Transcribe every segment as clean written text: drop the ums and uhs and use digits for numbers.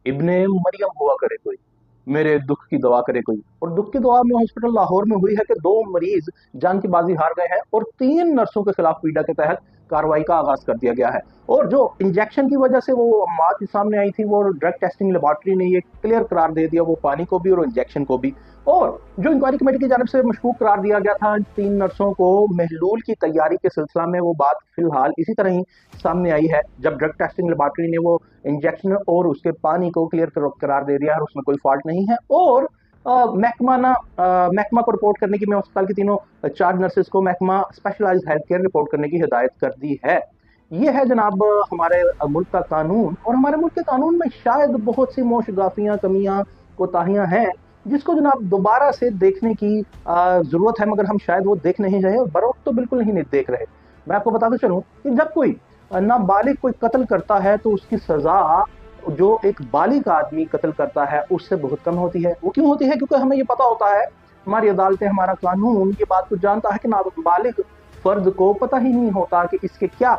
इब्ने मरियम हुआ करे कोई, मेरे दुख की दवा करे कोई। और दुख की दवा में हॉस्पिटल लाहौर में हुई है कि 2 मरीज जान की बाजी हार गए हैं और 3 नर्सों के खिलाफ पीड़ा के तहत कार्रवाई का आगाज कर दिया गया है। और जो इंजेक्शन की वजह से वो मौत सामने आई थी, वो ड्रग टेस्टिंग लेबॉर्ट्री ने ये क्लियर करार दे दिया, वो पानी को भी और इंजेक्शन को भी। और जो इंक्वायरी कमेटी की जानब से मशकूक करार दिया गया था 3 नर्सों को महलूल की तैयारी के सिलसिला में, वो बात फिलहाल इसी तरह ही सामने आई है जब ड्रग टेस्टिंग लेबॉर्ट्री ने वो इंजेक्शन और उसके पानी को क्लियर करार दे दिया है और उसमें कोई फॉल्ट नहीं है। और महकमा को रिपोर्ट करने की, मैं अस्पताल की तीनों 4 नर्सेज को महकमा स्पेशलाइज्ड हेल्थ केयर रिपोर्ट करने की हिदायत कर दी है। ये है जनाब हमारे मुल्क का कानून। और हमारे मुल्क के कानून में शायद बहुत सी मोशगाफियां, कमियां, कोताहियां हैं जिसको जनाब दोबारा से देखने की जरूरत है, मगर हम शायद वो देख नहीं रहे, और बरोक्त तो बिल्कुल ही नहीं देख रहे। मैं आपको बताते चलूं कि जब कोई नाबालिग कोई कत्ल करता है तो उसकी सजा जो एक बालिग आदमी कत्ल करता है उससे बहुत कम होती है। वो क्यों होती है? क्योंकि हमें ये पता होता है, हमारी अदालतें, हमारा कानून ये बात को जानता है कि नाबालिग फर्द को पता ही नहीं होता कि इसके क्या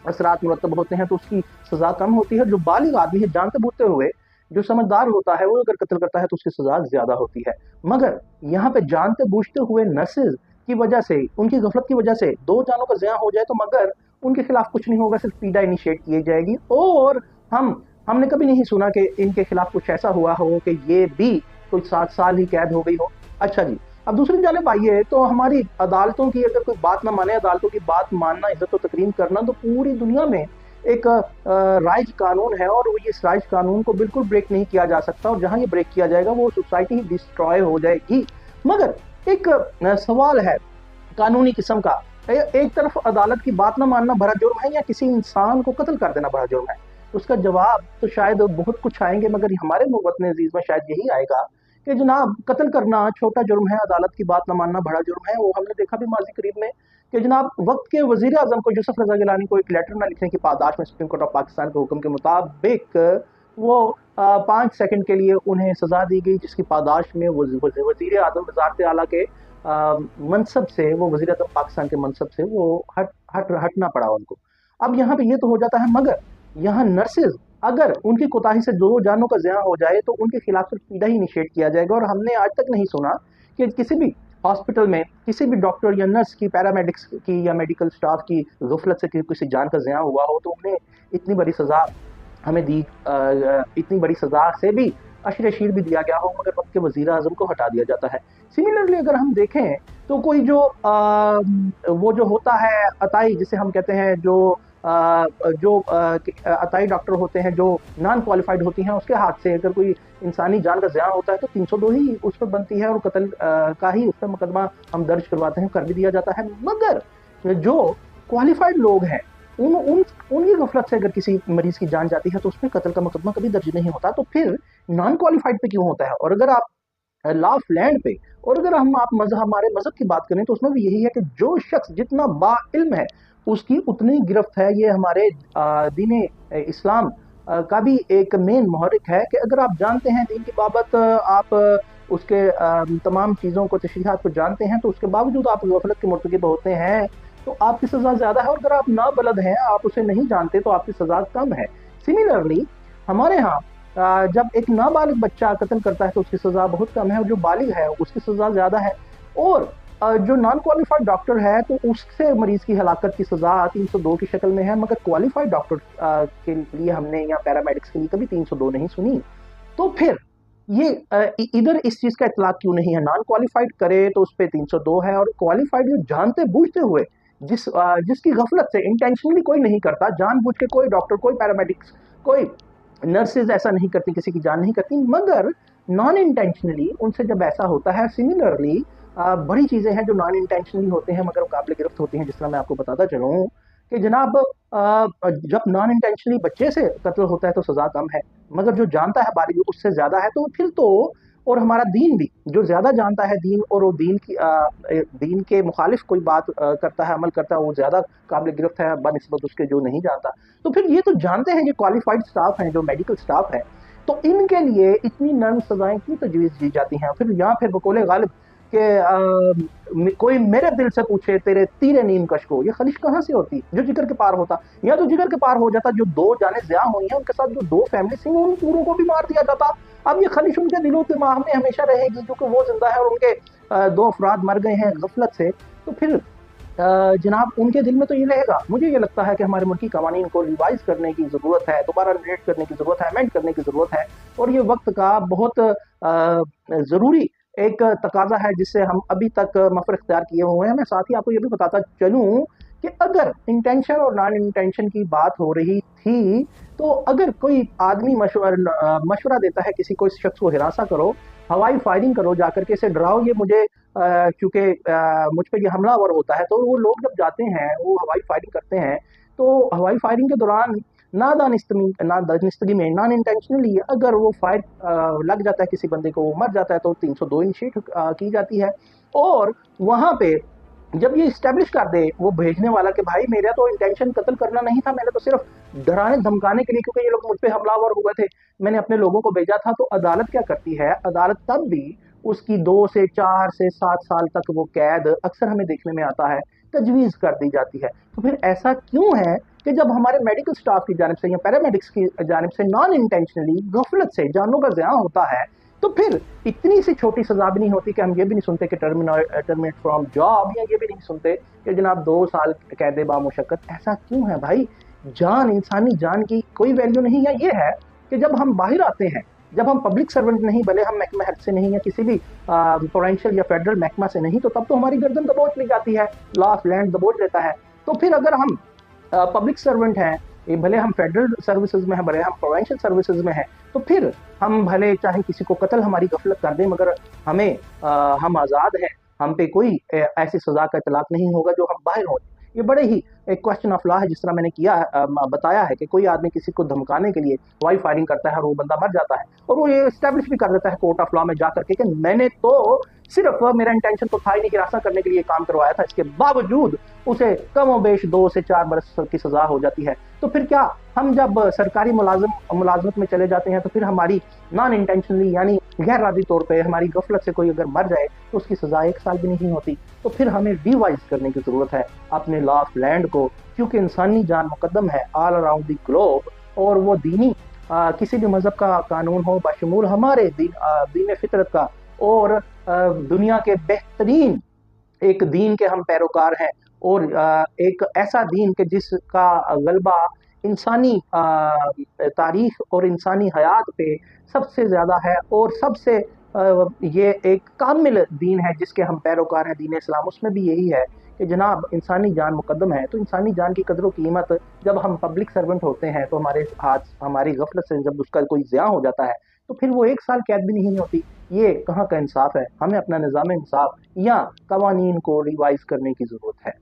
असरात मुरतब होते हैं, तो उसकी सजा कम होती है। जो बालिग आदमी है, जानते बूझते हुए जो समझदार होता है, वो अगर कत्ल करता है तो उसकी सजा ज्यादा होती है। मगर यहाँ पे जानते बूझते हुए नर्सेज की वजह से, उनकी गफलत की वजह से 2 जानों का ज़िया हो जाए तो मगर उनके खिलाफ कुछ नहीं होगा, सिर्फ पीड़ा इनिशिएट की जाएगी। और हमने कभी नहीं सुना कि इनके खिलाफ कुछ ऐसा हुआ हो कि ये भी कोई 7 साल ही कैद हो गई हो। अच्छा जी, अब दूसरी जानिब आइए तो हमारी अदालतों की अगर कोई बात ना माने, अदालतों की बात मानना, इज्जत और तकरीम करना, तो पूरी दुनिया में एक राइज कानून है और इस राइज कानून को बिल्कुल ब्रेक नहीं किया जा सकता, और जहां ये ब्रेक किया जाएगा वो सोसाइटी ही डिस्ट्रॉय हो जाएगी। मगर एक सवाल है कानूनी किस्म का, एक तरफ अदालत की बात ना मानना बड़ा जुर्म है या किसी इंसान को कत्ल कर देना बड़ा जुर्म है? उसका जवाब तो शायद बहुत कुछ आएंगे, मगर हमारे वतन अजीज में शायद यही आएगा कि जनाब कत्ल करना छोटा जुर्म है, अदालत की बात ना मानना बड़ा जुर्म है। वो हमने देखा भी माजी करीब में कि जनाब वक्त के वजीर आजम को, यूसुफ रजा गिलानी को, एक लेटर न लिखने की पादाश में सुप्रीम कोर्ट ऑफ पाकिस्तान के हुक्म के मुताबिक वो 5 सेकंड के लिए उन्हें सजा दी गई, जिसकी पादाश में वजीर आजम वजारत आला के मनसब से, वो वजीर आजम पाकिस्तान के मनसब से वो हटना पड़ा उनको। अब यहाँ पे ये तो हो जाता है, मगर यहाँ नर्सेज अगर उनकी कोताही से 2 जानों का ज़िया हो जाए तो उनके खिलाफ सिर्फ पीड़ा ही इनिशिएट किया जाएगा। और हमने आज तक नहीं सुना कि किसी भी हॉस्पिटल में किसी भी डॉक्टर या नर्स की, पैरामेडिक्स की या मेडिकल स्टाफ की गफलत से किसी जान का ज़िया हुआ हो तो उन्हें इतनी बड़ी सजा हमें दी, इतनी बड़ी सजा से भी अशर शीर भी दिया गया हो, मगर वक्त के वजीर आजम को हटा दिया जाता है। सिमिलरली अगर हम देखें तो कोई जो वो जो होता है अताई, जिसे हम कहते हैं, जो अताई डॉक्टर होते हैं जो नॉन क्वालिफाइड होती हैं, उसके हाथ से अगर कोई इंसानी जान का ज़िया होता है तो 302 ही उस पर बनती है और कत्ल का ही उस पर मुकदमा हम दर्ज करवाते हैं, कर भी दिया जाता है। मगर जो क्वालिफाइड लोग हैं, उन उन उनकी गफलत से अगर किसी मरीज की जान जाती है तो उसमें कत्ल का मुकदमा कभी दर्ज नहीं होता। तो फिर नॉन क्वालिफाइड पे क्यों होता है? और अगर आप लॉ ऑफ लैंड पे, और अगर हम आप मजहब, हमारे मजहब की बात करें तो उसमें भी यही है कि जो शख्स जितना बाइल्म है उसकी उतनी गिरफ्त है। ये हमारे दीन इस्लाम का भी एक मेन महरिक है कि अगर आप जानते हैं दीन की बाबत, आप उसके तमाम चीज़ों को, तशरीहात को जानते हैं, तो उसके बावजूद आप गफलत के मुर्तकिब होते हैं तो आपकी सज़ा ज़्यादा है। और अगर आप नाबलद हैं, आप उसे नहीं जानते, तो आपकी सज़ा कम है। सिमिलरली हमारे यहाँ जब एक नाबालिग बच्चा कत्ल करता है तो उसकी सज़ा बहुत कम है, और जो बालिग है उसकी सज़ा ज़्यादा है। और जो नॉन क्वालिफाइड डॉक्टर है तो उससे मरीज की हलाकत की सज़ा 302 की शक्ल में है, मगर क्वालिफाइड डॉक्टर के लिए हमने, या पैरामेडिक्स के लिए कभी 302 नहीं सुनी। तो फिर ये इधर इस चीज़ का इतलाक क्यों नहीं है? नॉन क्वालिफाइड करे तो उस पर 302 है, और क्वालिफाइड जो जानते बूझते हुए, जिसकी गफलत से इंटेंशनली कोई नहीं करता, जानबूझ के कोई डॉक्टर, कोई पैरामेडिक्स, कोई नर्सेज ऐसा नहीं करती, किसी की जान नहीं करती, मगर नॉन इंटेंशनली उनसे जब ऐसा होता है। सिमिलरली बड़ी चीज़ें हैं जो नॉन इंटेंशनली होते हैं मगर काबिल गिरफ्त होती हैं। जिस तरह मैं आपको बताता चलूँ कि जनाब जब नॉन इंटेंशनली बच्चे से कत्ल होता है तो सज़ा कम है, मगर जो जानता है बालिग उससे ज़्यादा है। तो फिर तो, और हमारा दीन भी जो ज़्यादा जानता है दीन, और वो दीन के मुखालिफ कोई बात करता है, अमल करता है, वो ज़्यादा काबिल गिरफ्त है बनिस्बत उसके जो नहीं जानता। तो फिर ये तो जानते हैं, ये क्वालिफाइड स्टाफ हैं, जो मेडिकल स्टाफ है, तो इनके लिए इतनी नरम सजाएं क्यों तजवीज़ दी जाती हैं? फिर यहाँ फिर बकौले गालिब कि कोई मेरे दिल से पूछे तेरे तीरे नीम कश को, ये खलिश कहाँ से होती जो जिगर के पार होता, या तो जिगर के पार हो जाता जो दो जाने ज़िया हुई हैं उनके साथ जो दो फैमिली थी उन पूरों को भी मार दिया जाता। अब ये खलिश उनके दिलो दिमाग में हमेशा रहेगी क्योंकि वो जिंदा है और उनके दो अफराद मर गए हैं गफलत से। तो फिर जनाब उनके दिल में तो ये रहेगा। मुझे ये लगता है कि हमारे मुल्की कवानीन को रिवाइज करने की ज़रूरत है, दोबारा रिलेट करने की ज़रूरत है, अमेंड करने की ज़रूरत है, और ये वक्त का बहुत ज़रूरी एक तकाजा है जिससे हम अभी तक मफर इख्तियार किए हुए हैं। मैं साथ ही आपको ये भी बताता चलूँ कि अगर इंटेंशन और नॉन इंटेंशन की बात हो रही थी, तो अगर कोई आदमी मशवरा देता है किसी को, इस शख्स को हिरासा करो, हवाई फायरिंग करो, जाकर के इसे डराओ, ये मुझे चूंकि मुझ पे ये हमलावर होता है, तो वो लोग जब जाते हैं वो हवाई फायरिंग करते हैं, तो हवाई फायरिंग के दौरान नादानिस्तगी में नॉन इंटेंशनली अगर वो फायर लग जाता है किसी बंदे को, वो मर जाता है, तो 302 इनिशिएट की जाती है। और वहां पे जब ये इस्टेब्लिश कर दे वो भेजने वाला कि भाई मेरा तो इंटेंशन कत्ल करना नहीं था, मैंने तो सिर्फ डराने धमकाने के लिए, क्योंकि ये लोग मुझ पे हमलावर हुए थे, मैंने अपने लोगों को भेजा था, तो अदालत क्या करती है, अदालत तब भी उसकी 2 से 4 से 7 साल तक वो कैद अक्सर हमें देखने में आता है तजवीज़ कर दी जाती है। तो फिर ऐसा क्यों है कि जब हमारे मेडिकल स्टाफ की जानिब से या पैरामेडिक्स की जानिब से नॉन इंटेंशनली गफलत से जानों का ज़िया होता है, तो फिर इतनी सी छोटी सजा भी नहीं होती कि हम ये भी नहीं सुनते कि टर्मिनेट फ्रॉम जॉब, या ये भी नहीं सुनते कि जनाब 2 साल कैद बामुशक्कत। ऐसा क्यों है भाई? जान, इंसानी जान की कोई वैल्यू नहीं है। ये है कि जब हम बाहर आते हैं, जब हम पब्लिक सर्वेंट नहीं बने, हम महकमा हेल्थ से नहीं, या किसी भी प्रोविंशियल या फेडरल महकमा से नहीं, तो तब तो हमारी गर्दन दबोच ली जाती है, लॉ ऑफ लैंड दबोच लेता है। तो फिर अगर हम पब्लिक सर्वेंट हैं, ये भले हम फेडरल सर्विसेज में हैं, भले हम प्रोविंशियल सर्विसेज में हैं, तो फिर हम भले चाहे किसी को कत्ल हमारी गफलत कर दें, मगर हमें हम आज़ाद हैं, हम पे कोई ऐसी सजा का इतलाक नहीं होगा जो हम बाहर हों। ये बड़े ही एक क्वेश्चन ऑफ लॉ है, जिस तरह मैंने किया बताया है कि कोई आदमी किसी को धमकाने के लिए हवाई फायरिंग करता है और वो बंदा मर जाता है, और वो ये स्टैब्लिश भी कर देता है कोर्ट ऑफ लॉ में जा करके कि मैंने तो सिर्फ, मेरा इंटेंशन तो था ही नहीं, हिरासत करने के लिए काम करवाया था, इसके बावजूद उसे कमोबेश 2 से 4 बरस की सजा हो जाती है। तो फिर क्या हम जब सरकारी मुलाजमत में चले जाते हैं, तो फिर हमारी नॉन इंटेंशनली यानी गैर इरादी तौर पे हमारी गफलत से कोई अगर मर जाए तो उसकी सजा 1 साल भी नहीं होती। तो फिर हमें रिवाइज करने की जरूरत है अपने लॉ ऑफ लैंड को, क्योंकि इंसानी जान मुकद्दम है ऑल अराउंड द ग्लोब, और वो दीनी किसी भी मजहब का कानून हो, बशमूल हमारे दीन फितरत का, और दुनिया के बेहतरीन एक दीन के हम पैरोकार हैं, और एक ऐसा दीन के जिसका गलबा इंसानी तारीख और इंसानी हयात पे सबसे ज़्यादा है, और सबसे ये एक कामिल दीन है जिसके हम पैरोकार हैं, दीन इस्लाम। उसमें भी यही है कि जनाब इंसानी जान मुकद्दम है, तो इंसानी जान की कदर कीमत, जब हम पब्लिक सर्वेंट होते हैं तो हमारे हाथ हमारी गफलत से जब उसका कोई ज़िया हो जाता है, तो फिर वो 1 साल कैद भी नहीं होती। ये कहाँ का इंसाफ है? हमें अपना निज़ाम इंसाफ या कवानीन को रिवाइज करने की ज़रूरत है।